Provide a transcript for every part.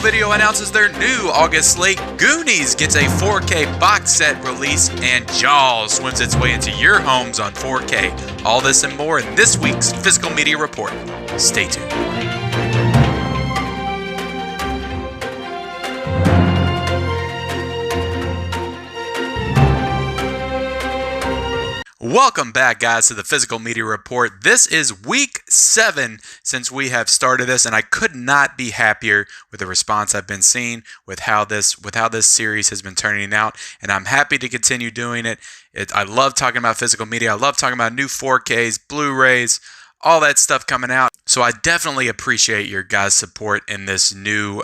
Arrow Video announces their new August slate. Goonies gets a 4K box set release, and Jaws swims its way into your homes on 4K. All this and more in this week's Physical Media Report. Stay tuned. Welcome back, guys, to the Physical Media Report. This is week 7 since we have started this, and I could not be happier with the response I've been seeing with how this series has been turning out, and I'm happy to continue doing it. I love talking about physical media. I love talking about new 4Ks, Blu-rays, all that stuff coming out. So I definitely appreciate your guys' support in this new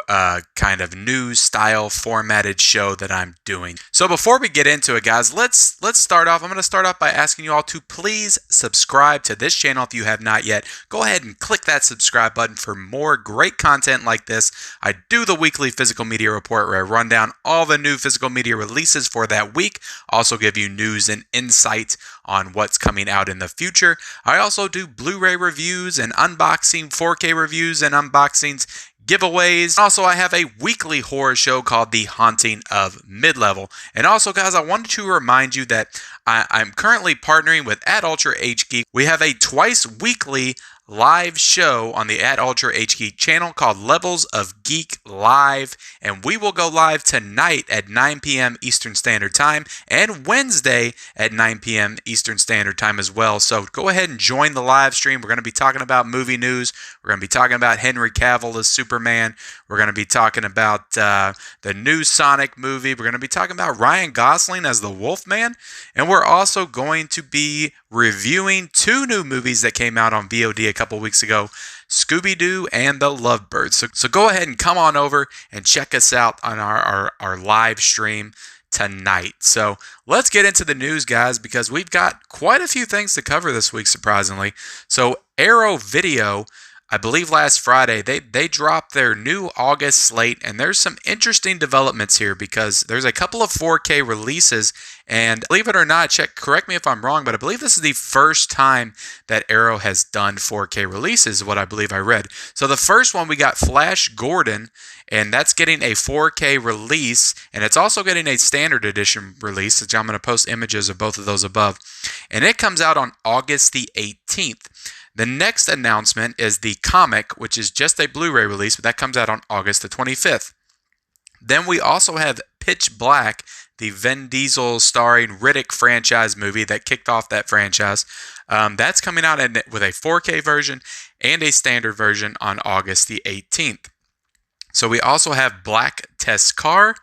kind of news style formatted show that I'm doing. So before we get into it, guys, let's start off. I'm going to start off by asking you all to please subscribe to this channel if you have not yet. Go ahead and click that subscribe button for more great content like this. I do the weekly Physical Media Report where I run down all the new physical media releases for that week. Also give you news and insight on what's coming out in the future. I also do Blu-ray reviews and unboxing 4K reviews and unboxings, giveaways. Also, I have a weekly horror show called The Haunting of Mid-Level. And also, guys, I wanted to remind you that I'm currently partnering with @UltraHGeek. We have a twice weekly live show on the @UltraHGeek channel called Levels of Geek Live, and we will go live tonight at 9 p.m. Eastern Standard Time and Wednesday at 9 p.m. Eastern Standard Time as well. So go ahead and join the live stream. We're going to be talking about movie news. We're going to be talking about Henry Cavill as Superman. We're going to be talking about the new Sonic movie. We're going to be talking about Ryan Gosling as the Wolfman, and we're also going to be reviewing 2 new movies that came out on VOD a couple weeks ago, Scooby-Doo and The Lovebirds. So go ahead and come on over and check us out on our live stream tonight. So let's get into the news, guys, because we've got quite a few things to cover this week, surprisingly. So Arrow Video, I believe last Friday, they dropped their new August slate, and there's some interesting developments here because there's a couple of 4K releases, and believe it or not, correct me if I'm wrong, but I believe this is the first time that Arrow has done 4K releases, what I believe I read. So the first one, we got Flash Gordon, and that's getting a 4K release, and it's also getting a standard edition release, which I'm going to post images of both of those above, and it comes out on August the 18th. The next announcement is the comic, which is just a Blu-ray release, but that comes out on August the 25th. Then we also have Pitch Black, the Vin Diesel starring Riddick franchise movie that kicked off that franchise. That's coming out with a 4K version and a standard version on August the 18th. So we also have Black Test Car,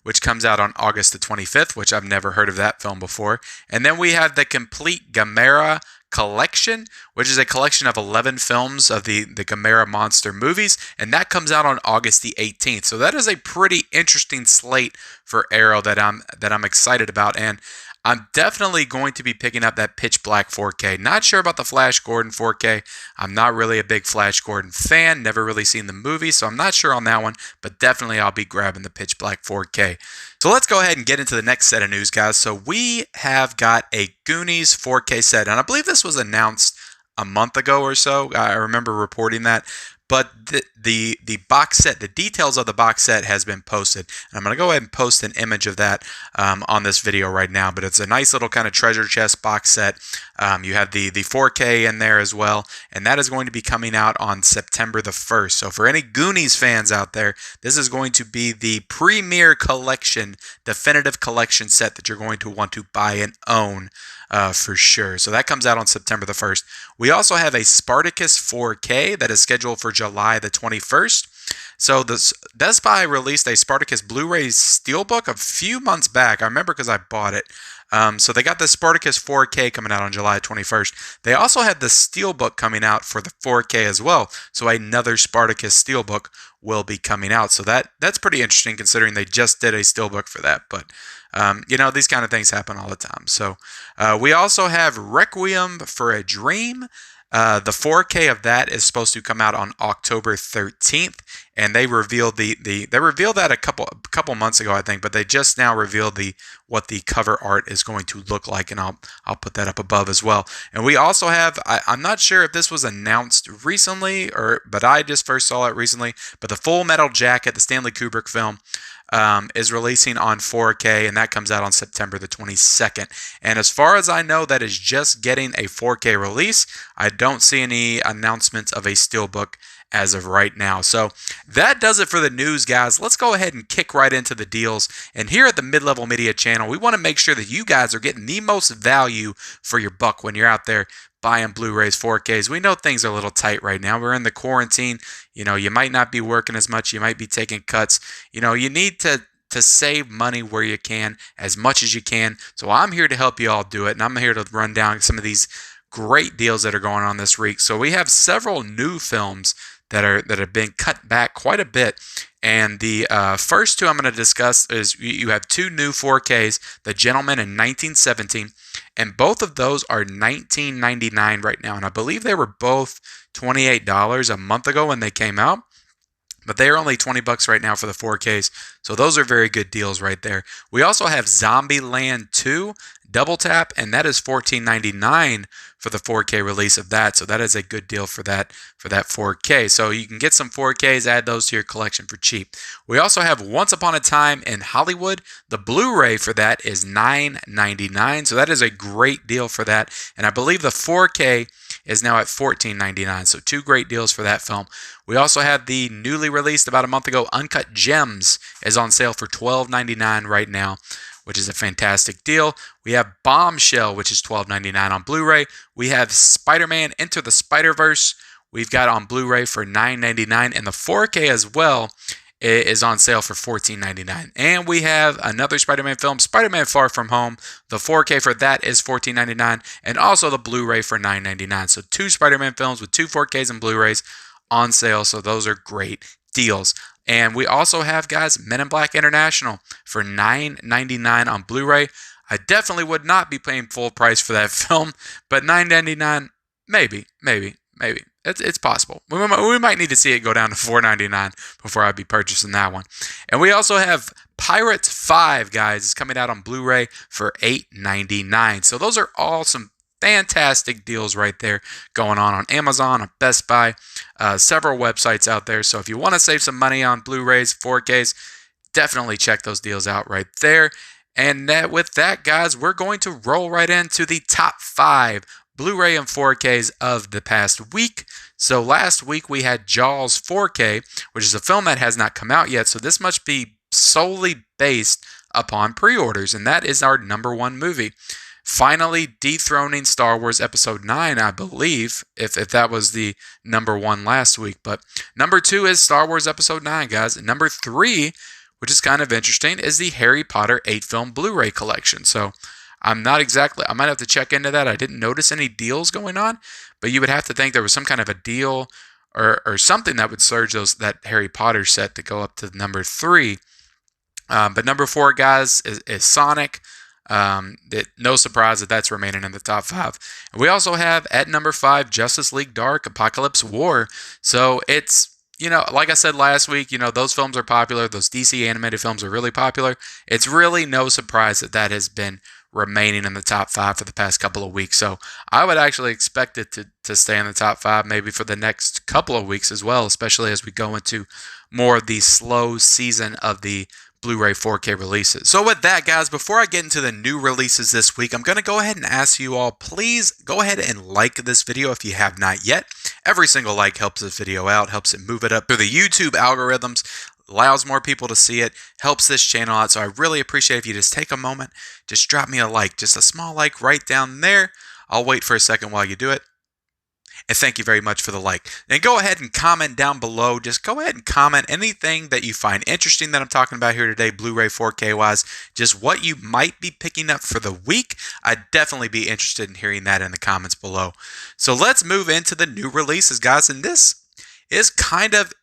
which comes out on August the 25th, which I've never heard of that film before. And then we have the Complete Gamera Collection, which is a collection of 11 films of the Gamera monster movies, and that comes out on August the 18th. So that is a pretty interesting slate for Arrow that I'm excited about, and I'm definitely going to be picking up that Pitch Black 4K. Not sure about the Flash Gordon 4K. I'm not really a big Flash Gordon fan, never really seen the movie, so I'm not sure on that one, but definitely I'll be grabbing the Pitch Black 4K. So let's go ahead and get into the next set of news, guys. So we have got a Goonies 4K set, and I believe this was announced a month ago or so. I remember reporting that. But the box set, the details of the box set has been posted. And I'm going to go ahead and post an image of that on this video right now. But it's a nice little kind of treasure chest box set. You have the 4K in there as well. And that is going to be coming out on September the 1st. So for any Goonies fans out there, this is going to be the premier collection, definitive collection set that you're going to want to buy and own for sure. So that comes out on September the 1st. We also have a Spartacus 4K that is scheduled for July the 21st. So Best Buy released a Spartacus Blu-ray Steelbook a few months back. I remember because I bought it. So they got the Spartacus 4K coming out on July 21st. They also had the Steelbook coming out for the 4K as well. So another Spartacus Steelbook will be coming out. So that's pretty interesting considering they just did a Steelbook for that. But These kind of things happen all the time. So we also have Requiem for a Dream. The 4K of that is supposed to come out on October 13th, and they revealed they revealed that a couple months ago, I think, but they just now revealed what the cover art is going to look like, and I'll put that up above as well. And we also have, I'm not sure if this was announced recently but I just first saw it recently, but the Full Metal Jacket, the Stanley Kubrick film, is releasing on 4K, and that comes out on September the 22nd. And as far as I know, that is just getting a 4K release. I don't see any announcements of a steelbook as of right now. So that does it for the news, guys. Let's go ahead and kick right into the deals. And here at the Mid-Level Media channel, we want to make sure that you guys are getting the most value for your buck when you're out there buying Blu-rays, 4Ks. We know things are a little tight right now. We're in the quarantine. You might not be working as much. You might be taking cuts. You need to save money where you can, as much as you can. So I'm here to help you all do it, and I'm here to run down some of these great deals that are going on this week. So we have several new films that have been cut back quite a bit. And the first two I'm going to discuss is you have two new 4Ks, The Gentleman in 1917, and both of those are $19.99 right now. And I believe they were both $28 a month ago when they came out, but they are only $20 right now for the 4Ks. So those are very good deals right there. We also have Zombieland 2 Double Tap, and that is $14.99 for the 4K release of that. So that is a good deal for that 4K. So you can get some 4Ks, add those to your collection for cheap. We also have Once Upon a Time in Hollywood. The Blu-ray for that is $9.99. So that is a great deal for that. And I believe the 4K is now at $14.99. So two great deals for that film. We also have the newly released about a month ago, Uncut Gems is on sale for $12.99 right now, which is a fantastic deal. We have Bombshell, which is $12.99 on Blu-ray. We have Spider-Man Into the Spider-Verse. We've got on Blu-ray for $9.99, and the 4K as well is on sale for $14.99. And we have another Spider-Man film, Spider-Man Far From Home. The 4K for that is $14.99, and also the Blu-ray for $9.99. So two Spider-Man films with two 4Ks and Blu-rays on sale. So those are great deals. And we also have, guys, Men in Black International for $9.99 on Blu-ray. I definitely would not be paying full price for that film, but $9.99, maybe. It's possible. We might need to see it go down to $4.99 before I'd be purchasing that one. And we also have Pirates 5, guys. It's coming out on Blu-ray for $8.99. So those are all some fantastic deals right there going on Amazon, on Best Buy, several websites out there. So if you want to save some money on Blu-rays, 4Ks, definitely check those deals out right there. And with that, guys, we're going to roll right into the top 5 Blu-ray and 4Ks of the past week. So last week we had Jaws 4K, which is a film that has not come out yet. So this must be solely based upon pre-orders, and that is our number 1 movie. Finally dethroning Star Wars Episode 9, I believe, if that was the number 1 last week. But number 2 is Star Wars Episode 9, guys. And number 3, which is kind of interesting, is the Harry Potter 8-film Blu-ray collection. So I might have to check into that. I didn't notice any deals going on, but you would have to think there was some kind of a deal or something that would surge that Harry Potter set to go up to number 3. But number 4, guys, is Sonic. No surprise that's remaining in the top 5. And we also have at number 5 Justice League Dark Apocalypse War. So it's, like I said last week, those films are popular. Those DC animated films are really popular. It's really no surprise that has been remaining in the top 5 for the past couple of weeks. So I would actually expect it to stay in the top 5 maybe for the next couple of weeks as well, especially as we go into more of the slow season of the Blu-ray 4K releases. So with that, guys, before I get into the new releases this week, I'm going to go ahead and ask you all, please go ahead and like this video if you have not yet. Every single like helps this video out, helps it move it up through the YouTube algorithms, allows more people to see it, helps this channel out. So I really appreciate if you just take a moment, just drop me a like, just a small like right down there. I'll wait for a second while you do it. And thank you very much for the like. And go ahead and comment down below. Just go ahead and comment anything that you find interesting that I'm talking about here today, Blu-ray 4K wise. Just what you might be picking up for the week. I'd definitely be interested in hearing that in the comments below. So let's move into the new releases, guys. And this is kind of,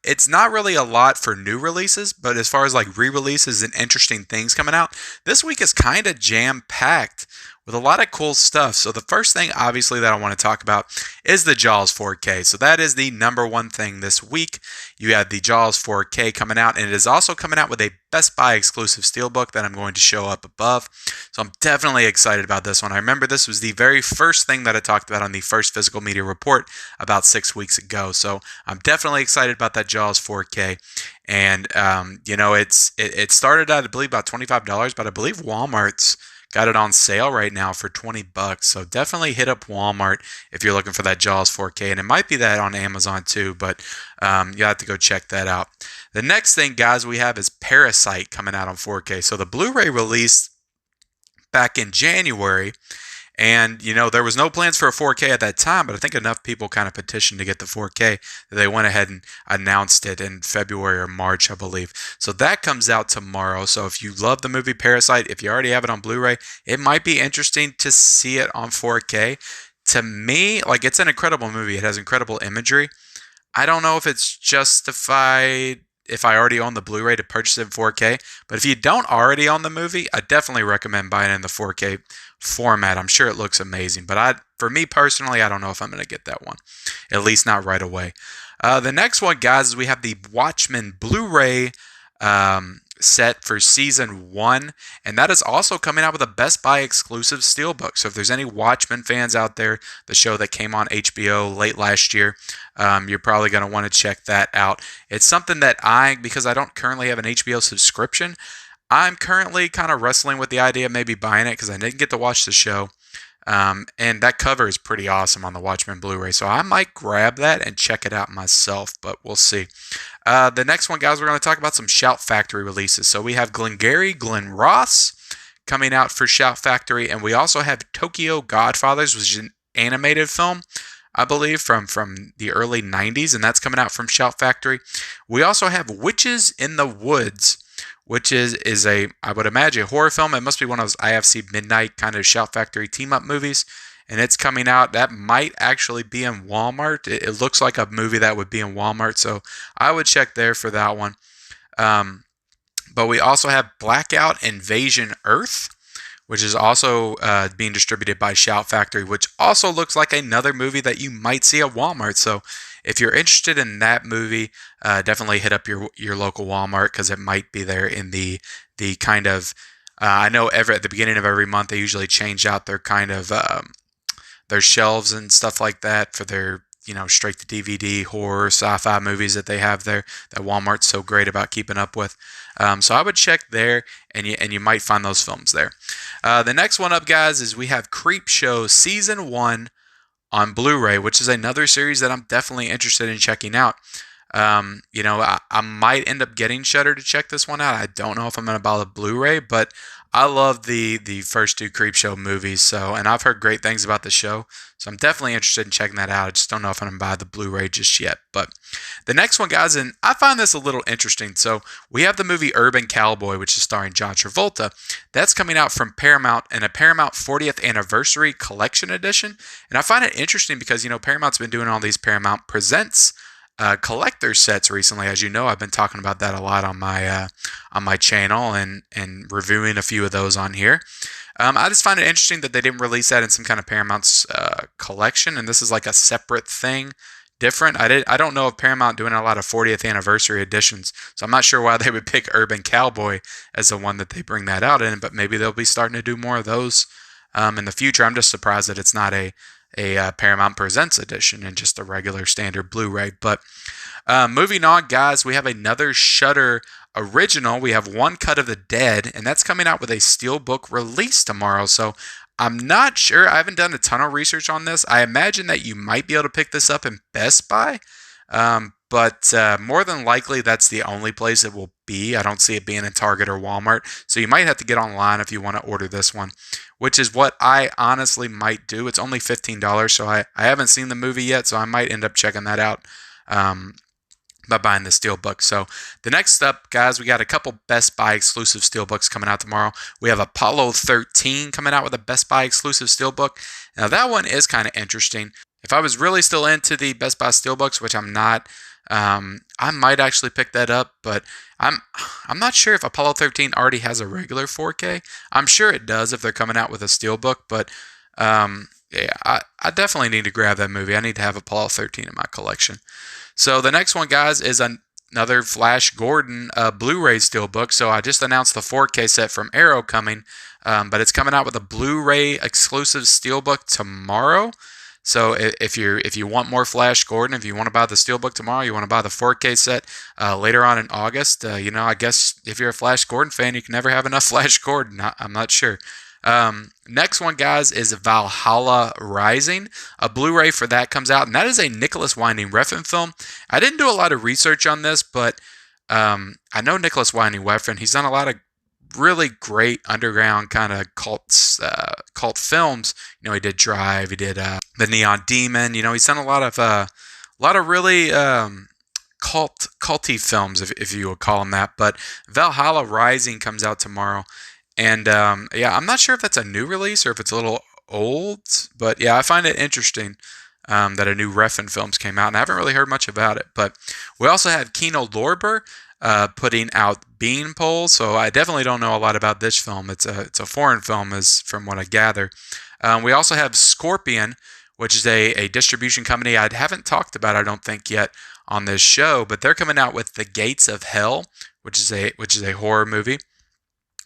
it's not really a lot for new releases, but as far as like re-releases and interesting things coming out, this week is kind of jam-packed with a lot of cool stuff. So the first thing, obviously, that I want to talk about is the Jaws 4K. So that is the number one thing this week. You have the Jaws 4K coming out, and it is also coming out with a Best Buy exclusive steelbook that I'm going to show up above. So I'm definitely excited about this one. I remember this was the very first thing that I talked about on the first physical media report about 6 weeks ago. So I'm definitely excited about that Jaws 4K. And, it started at, I believe, about $25, but I believe Walmart's got it on sale right now for $20. So definitely hit up Walmart if you're looking for that Jaws 4K. And it might be that on Amazon too, but you'll have to go check that out. The next thing, guys, we have is Parasite coming out on 4K. So the Blu-ray released back in January. And, there was no plans for a 4K at that time, but I think enough people kind of petitioned to get the 4K that they went ahead and announced it in February or March, I believe. So that comes out tomorrow. So if you love the movie Parasite, if you already have it on Blu-ray, it might be interesting to see it on 4K. To me, like, it's an incredible movie. It has incredible imagery. I don't know if it's justified if I already own the Blu-ray to purchase it in 4K, but if you don't already own the movie, I definitely recommend buying it in the 4K format. I'm sure it looks amazing, but for me personally, I don't know if I'm going to get that one, at least not right away. The next one, guys, is we have the Watchmen Blu-ray set for season 1, and that is also coming out with a Best Buy exclusive steelbook. So if there's any Watchmen fans out there, the show that came on HBO late last year, you're probably going to want to check that out. It's something that because I don't currently have an HBO subscription, I'm currently kind of wrestling with the idea of maybe buying it because I didn't get to watch the show. And that cover is pretty awesome on the Watchmen Blu-ray. So I might grab that and check it out myself, but we'll see. The next one, guys, we're going to talk about some Shout Factory releases. So we have Glengarry Glen Ross coming out for Shout Factory, and we also have Tokyo Godfathers, which is an animated film, I believe, from the early 90s, and that's coming out from Shout Factory. We also have Witches in the Woods, which is I would imagine, a horror film. It must be one of those IFC Midnight kind of Shout Factory team-up movies, and it's coming out. That might actually be in Walmart. It looks like a movie that would be in Walmart, so I would check there for that one. But we also have Blackout Invasion Earth, which is also being distributed by Shout Factory, which also looks like another movie that you might see at Walmart. So if you're interested in that movie, definitely hit up your local Walmart because it might be there in the kind of, I know at the beginning of every month they usually change out their kind of their shelves and stuff like that for their straight to DVD horror sci-fi movies that they have there that Walmart's so great about keeping up with. So I would check there, and you might find those films there. The next one up, guys, is we have Creepshow Season 1 on Blu-ray, which is another series that I'm definitely interested in checking out. I might end up getting Shudder to check this one out. I don't know if I'm going to buy the Blu-ray, but I love the first two Creepshow movies, and I've heard great things about the show, so I'm definitely interested in checking that out. I just don't know if I'm going to buy the Blu-ray just yet. But the next one, guys, and I find this a little interesting. So we have the movie Urban Cowboy, which is starring John Travolta. That's coming out from Paramount in a Paramount 40th Anniversary Collection Edition, and I find it interesting because, Paramount's been doing all these Paramount Presents collector sets recently. As you know, I've been talking about that a lot on my channel and reviewing a few of those on here. I just find it interesting that they didn't release that in some kind of Paramount's collection, and this is like a separate thing, different. I don't know if Paramount doing a lot of 40th anniversary editions, so I'm not sure why they would pick Urban Cowboy as the one that they bring that out in, but maybe they'll be starting to do more of those in the future. I'm just surprised that it's not a Paramount Presents edition and just a regular standard Blu-ray. But moving on, guys, we have another Shudder original. We have One Cut of the Dead, and that's coming out with a steelbook release tomorrow. So I'm not sure. I haven't done a ton of research on this. I imagine that you might be able to pick this up in Best Buy, but more than likely that's the only place it will be. I don't see it being in Target or Walmart, so you might have to get online if you want to order this one, which is what I honestly might do. It's only $15, so I haven't seen the movie yet, so I might end up checking that out by buying the steelbook. So the next up, guys, we got a couple Best Buy exclusive steelbooks coming out tomorrow. We have Apollo 13 coming out with a Best Buy exclusive steelbook. Now that one is kind of interesting. If I was really still into the Best Buy Steelbooks, which I'm not, I might actually pick that up, but I'm I'm not sure if Apollo 13 already has a regular 4K. I'm sure it does if they're coming out with a Steelbook, but yeah, I definitely need to grab that movie. I need to have Apollo 13 in my collection. So the next one, guys, is another Flash Gordon Blu-ray Steelbook. So I just announced the 4K set from Arrow coming, but it's coming out with a Blu-ray exclusive Steelbook tomorrow. So if you want more Flash Gordon, if you want to buy the Steelbook tomorrow, you want to buy the 4K set later on in August. I guess if you're a Flash Gordon fan, you can never have enough Flash Gordon. I'm not sure. Next one, guys, is Valhalla Rising. A Blu-ray for that comes out, and that is a Nicholas Winding Refn film. I didn't do a lot of research on this, but I know Nicholas Winding Refn. He's done a lot of really great underground kind of cult films. He did Drive. He did The Neon Demon. He's done a lot of really culty films, if you would call them that. But Valhalla Rising comes out tomorrow. And yeah, I'm not sure if that's a new release or if it's a little old, but yeah, I find it interesting that a new Refn films came out, and I haven't really heard much about it. But we also have Kino Lorber putting out Beanpole, so I definitely don't know a lot about this film. It's a foreign film, as from what I gather. We also have Scorpion, which is a distribution company I haven't talked about, I don't think, yet on this show, but they're coming out with The Gates of Hell, which is a horror movie.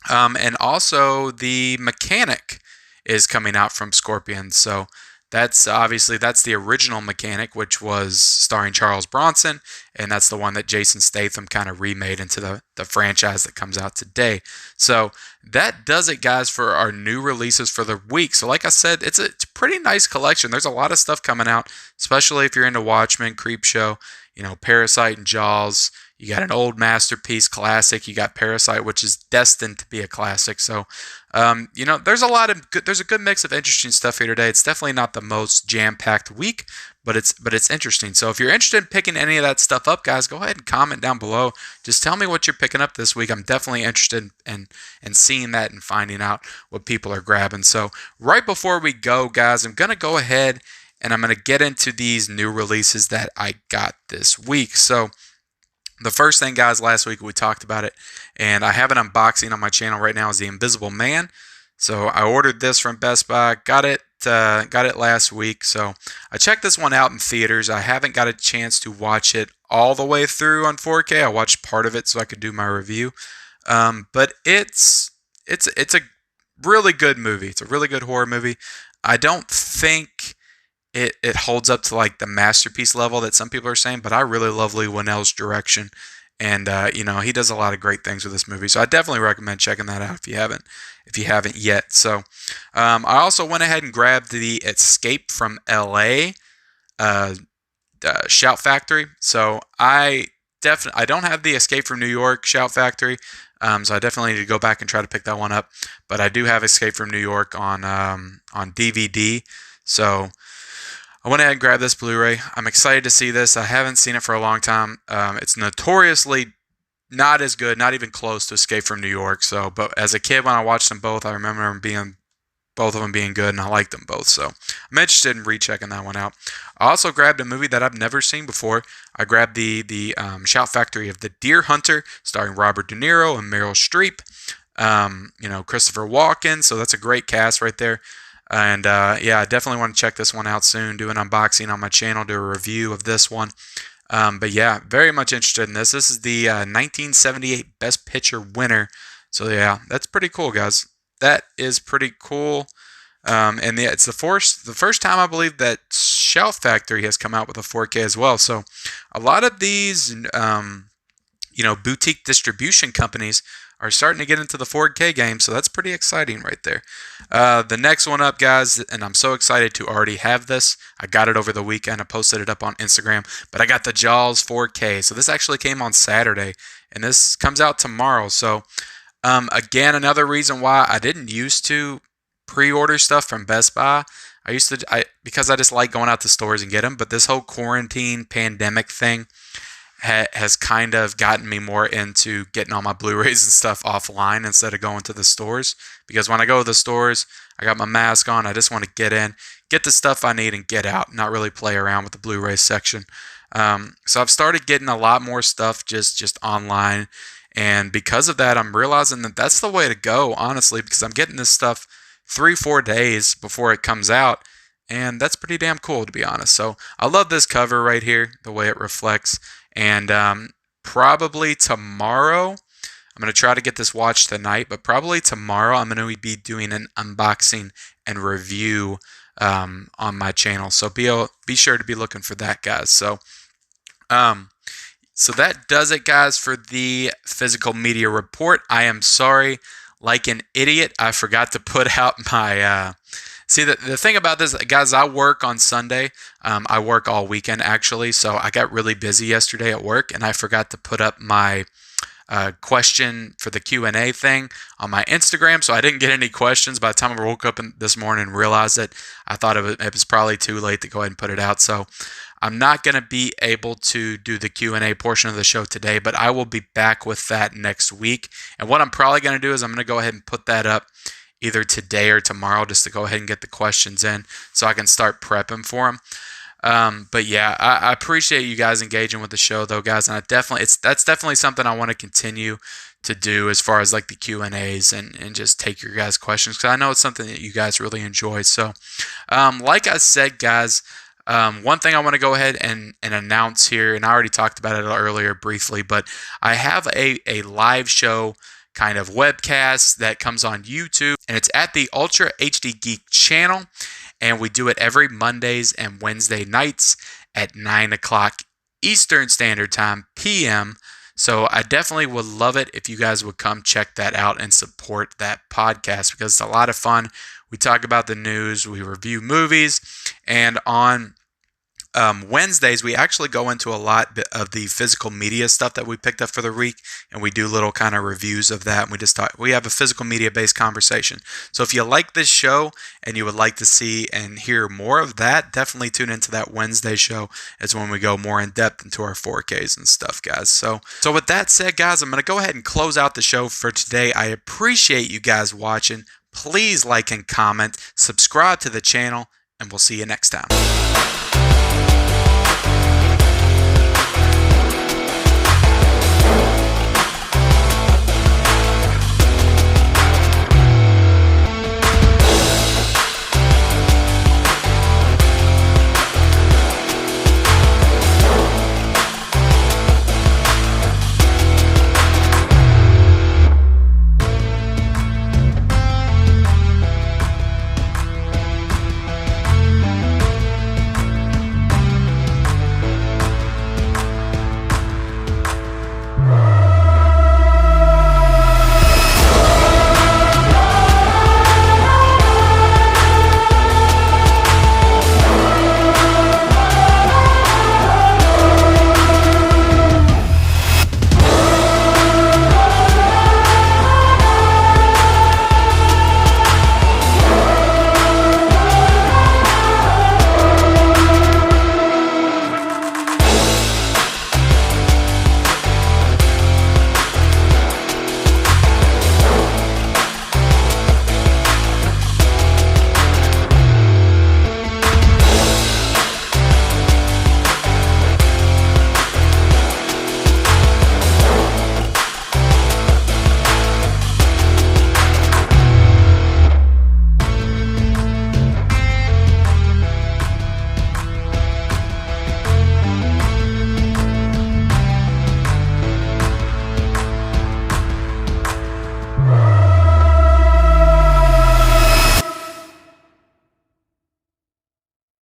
And also The Mechanic is coming out from Scorpion. So that's the original Mechanic, which was starring Charles Bronson, and that's the one that Jason Statham kind of remade into the franchise that comes out today. So that does it, guys, for our new releases for the week. So like I said, it's a pretty nice collection. There's a lot of stuff coming out, especially if you're into Watchmen, Creepshow, Parasite and Jaws. You got an old masterpiece classic. You got Parasite, which is destined to be a classic. So, there's a good mix of interesting stuff here today. It's definitely not the most jam-packed week, but it's interesting. So if you're interested in picking any of that stuff up, guys, go ahead and comment down below. Just tell me what you're picking up this week. I'm definitely interested in seeing that and finding out what people are grabbing. So right before we go, guys, I'm gonna go ahead and I'm gonna get into these new releases that I got this week. So the first thing, guys, last week we talked about it, and I have an unboxing on my channel right now, is The Invisible Man. So I ordered this from Best Buy, got it last week. So I checked this one out in theaters. I haven't got a chance to watch it all the way through on 4K. I watched part of it so I could do my review. But it's a really good movie. It's a really good horror movie. I don't think it holds up to like the masterpiece level that some people are saying, but I really love Lee Winnell's direction, and he does a lot of great things with this movie. So I definitely recommend checking that out if you haven't yet. So I also went ahead and grabbed the Escape from LA Shout Factory. So I don't have the Escape from New York Shout Factory. So I definitely need to go back and try to pick that one up. But I do have Escape from New York on DVD. So I went ahead and grabbed this Blu-ray. I'm excited to see this. I haven't seen it for a long time. It's notoriously not as good, not even close to Escape from New York. So, but as a kid, when I watched them both, I remember both of them being good, and I liked them both. So I'm interested in rechecking that one out. I also grabbed a movie that I've never seen before. I grabbed the Shout Factory of the Deer Hunter, starring Robert De Niro and Meryl Streep. Christopher Walken. So that's a great cast right there. And yeah, I definitely want to check this one out soon. Do an unboxing on my channel, do a review of this one. But yeah, very much interested in this. This is the 1978 Best Picture winner. So yeah, that's pretty cool, guys. That is pretty cool. And yeah, it's the first time I believe that Shout Factory has come out with a 4K as well. So a lot of these, boutique distribution companies are starting to get into the 4K game, so that's pretty exciting right there. The next one up, guys, and I'm so excited to already have this. I got it over the weekend. I posted it up on Instagram, but I got the Jaws 4K. So this actually came on Saturday, and this comes out tomorrow. So again, another reason why I didn't used to pre-order stuff from Best Buy. Because I just like going out to stores and get them, but this whole quarantine pandemic thing has kind of gotten me more into getting all my Blu-rays and stuff offline instead of going to the stores. Because when I go to the stores, I got my mask on. I just want to get in, get the stuff I need and get out, not really play around with the Blu-ray section. So I've started getting a lot more stuff just online, and because of that, I'm realizing that that's the way to go, honestly, because I'm getting this stuff 3-4 days before it comes out, and that's pretty damn cool, to be honest. So I love this cover right here, the way it reflects, and probably tomorrow, I'm going to try to get this watched tonight, but probably tomorrow I'm going to be doing an unboxing and review on my channel. So be sure to be looking for that, guys. So that does it, guys, for the physical media report. I am sorry, like an idiot, I forgot to put out my... See, the thing about this, guys, I work on Sunday. I work all weekend, actually, so I got really busy yesterday at work, and I forgot to put up my question for the Q&A thing on my Instagram, so I didn't get any questions. By the time I woke up this morning and realized it, I thought it was probably too late to go ahead and put it out. So I'm not going to be able to do the Q&A portion of the show today, but I will be back with that next week. And what I'm probably going to do is I'm going to go ahead and put that up either today or tomorrow, just to go ahead and get the questions in so I can start prepping for them. But yeah, I appreciate you guys engaging with the show, though, guys, and that's definitely something I want to continue to do, as far as like the Q&As and just take your guys' questions, because I know it's something that you guys really enjoy. So like I said, guys, one thing I want to go ahead and announce here, and I already talked about it earlier briefly, but I have a live show kind of webcast that comes on YouTube, and it's at the Ultra HD Geek channel, and we do it every Mondays and Wednesday nights at 9 o'clock Eastern Standard Time, PM. So I definitely would love it if you guys would come check that out and support that podcast, because it's a lot of fun. We talk about the news, we review movies, and on Wednesdays, we actually go into a lot of the physical media stuff that we picked up for the week, and we do little kind of reviews of that. And we have a physical media based conversation. So if you like this show and you would like to see and hear more of that, definitely tune into that Wednesday show. It's when we go more in depth into our 4Ks and stuff, guys. So with that said, guys, I'm going to go ahead and close out the show for today. I appreciate you guys watching. Please like and comment, subscribe to the channel, and we'll see you next time.